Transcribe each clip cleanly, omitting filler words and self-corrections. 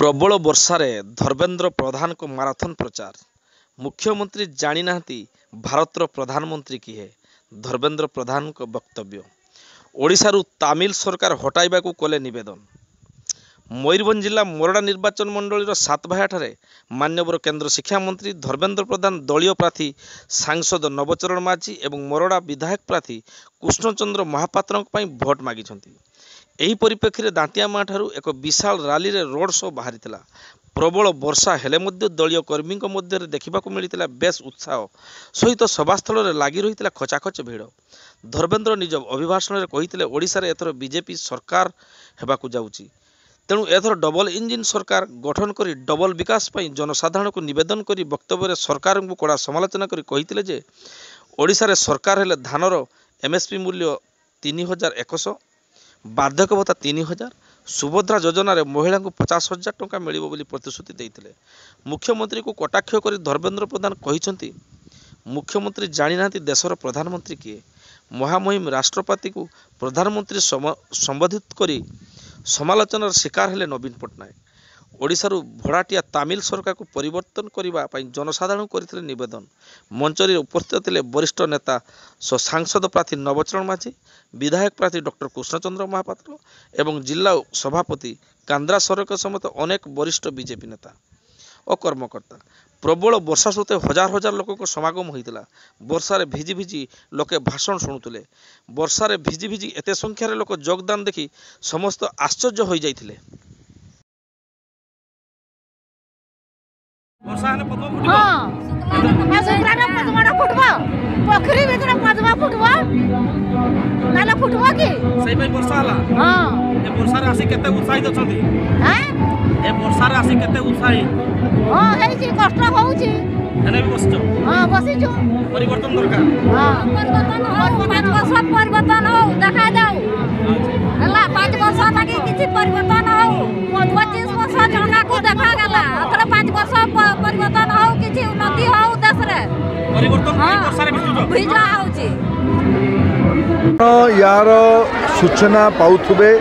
प्रबल वर्षारे धर्मेंद्र प्रधान को माराथन प्रचार। मुख्यमंत्री जानी नाहंती भारतर प्रधानमंत्री किए, धर्मेंद्र प्रधान को वक्तव्य। ओडिशारू तामिल सरकार हटाइबा को कले निवेदन। मयूरभंज जिला मोरडा निर्वाचन मंडल सातभायाठारे मान्यवर केंद्र शिक्षा मंत्री धर्मेंद्र प्रधान दलीय प्रार्थी सांसद नवचरण माझी एवं मोरडा विधायक प्रार्थी कृष्णचंद्र महापात्र भोट मागिछंती। एही परिप्रेक्षी में दांतियामां ठारू एक विशाल रैली रे रोड शो बाहरी। प्रबल वर्षा हेले मध्य दलीय कर्मी मध्य देखा मिलता बेस उत्साह सहित सभास्थल में लगी रही खचाखच भिड़। धर्मेंद्र निज अभिभाषण में कहते ओडिशा रे एथर बीजेपी सरकार हेबाकु जाउची, तेणु एथर डबल इंजिन सरकार गठन करी डबल विकास पई जनसाधारण को निवेदन करी वक्तव्य में सरकार को कड़ा समालोचना करी कहिथिले जे ओडिशा रे सरकार हेले धानर एमएसपी मूल्य 3100, बार्धक्य भत्ता 3000, सुभद्रा योजना रे महिला को 50,000 टंका मिलिबो बोली प्रतिश्रुति देइथिले। मुख्यमंत्री को कटाक्ष करी धर्मेंद्र प्रधान कहिसंती मुख्यमंत्री जानी नाहंती देशर प्रधानमंत्री किए। महामहिम राष्ट्रपति को प्रधानमंत्री संबोधित करी समालोचनार शिकार हेले नवीन पट्टनायक। ओडिशारू भड़ाटिया तामिल सरकार को परिवर्तन करने जनसाधारण करथिले निवेदन। मंचरी उपस्थित थे वरिष्ठ नेता सांसद प्रार्थी नवचरण माझी, विधायक प्रार्थी डॉक्टर कृष्णचंद्र महापात्र एवं जिला सभापति कांद्रा सरकार समेत अनेक वरिष्ठ बीजेपी नेता और कर्मकर्ता। प्रबल वर्षा सत्वे हजार हजार लोक समागम होता। वर्षार भिजी भिजी लोके भाषण शुणुले। वर्षार भिजी भिजी एते संख्यार लोक योगदान देखि समस्त आश्चर्य हो जाइथिले। पोखरी भीतर पद्मा फुटबो नाला फुटबो की सही पे वर्षा हला। हां ए वर्षा राशि केते उत्साहित अछंती। हैं ए वर्षा राशि केते उत्साहित। हां हेई छी कष्ट होउची एने भी बसचो। हां बसी जो परिवर्तन दरकार। हां परिवर्तन हो 5 वर्ष परिवर्तन हो देखा जाऊ हला 5 वर्ष तक किछि परिवर्तन हो 25 वर्ष जंगा को देखा गला अथरा 5 वर्ष परिवर्तन हो किछि उन्नति हो देश रे परिवर्तन वर्षा रे भिजा होउची। यार सूचना पाउथुबे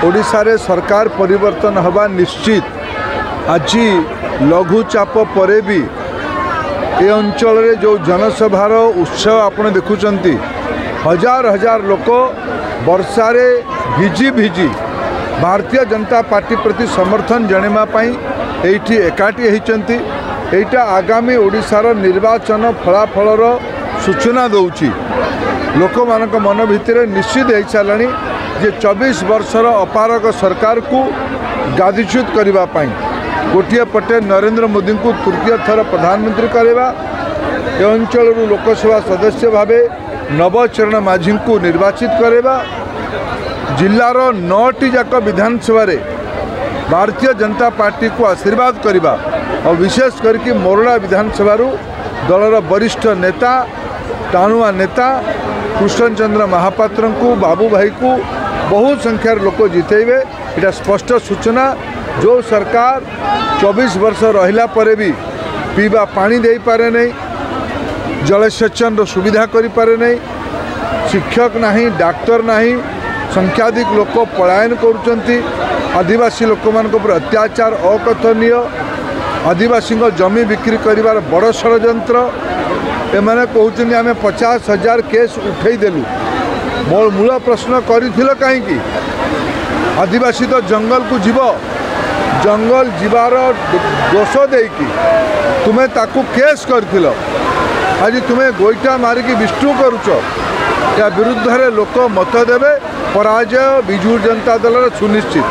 ओडिशा रे सरकार परिवर्तन हवा निश्चित। आज लघुचाप परे भी ए अंचल रे जो जनसभार उत्सव आपण देखुचंती हजार हजार लोक वर्षा रे भिजी भिजी भारतीय जनता पार्टी प्रति समर्थन जणेमा पई एठी एकाठी होइचंती। एटा आगामी ओडिशार निर्वाचन फलाफलर सूचना दौची। लोक मानक मन भितर निश्चित हो साराणी जे 24 वर्षर अपारग सरकार को गादीच्युत करने गोटे पटे नरेंद्र मोदी को तृतीय थर प्रधानमंत्री करवा, ए अंचल लोकसभा सदस्य भावे नवचरण माझी को निर्वाचित करवा, जिलार 9टी जाक विधानसभा रे भारतीय जनता पार्टी को आशीर्वाद करवा और विशेष करके मोरडा विधानसभा दलर वरिष्ठ नेता टाणुआ नेता कृष्णचंद्र महापात्र को बाबू भाई को बहुत संख्यार लोक जितेबे। यहाँ स्पष्ट सूचना जो सरकार 24 वर्ष रहिला परे भी पीवा पानी दे पारे नहीं, जलसेचन सुविधा करि पारे नहीं, शिक्षक नहीं, डाक्तर नहीं, संख्याधिक लोक पलायन करुचंती, आदिवासी लोक मान पर अत्याचार अकथनीय, आदिवासी जमी बिक्री करिवार बड़ षड्यंत्र। एमाने कहते आम 50,000 केस उठेदेलु। मोर मूल प्रश्न करिथिल कहीं आदिवासी तो जंगल को जीव, जंगल जीवार दोष देकी तुम्हें ताकू केस करथिल। आज तुम्हें गोईठा मारिकी विष्णु करुच। या विरुद्ध रे लोक मत देवे, पराजय बिजू जनता दल सुनिश्चित।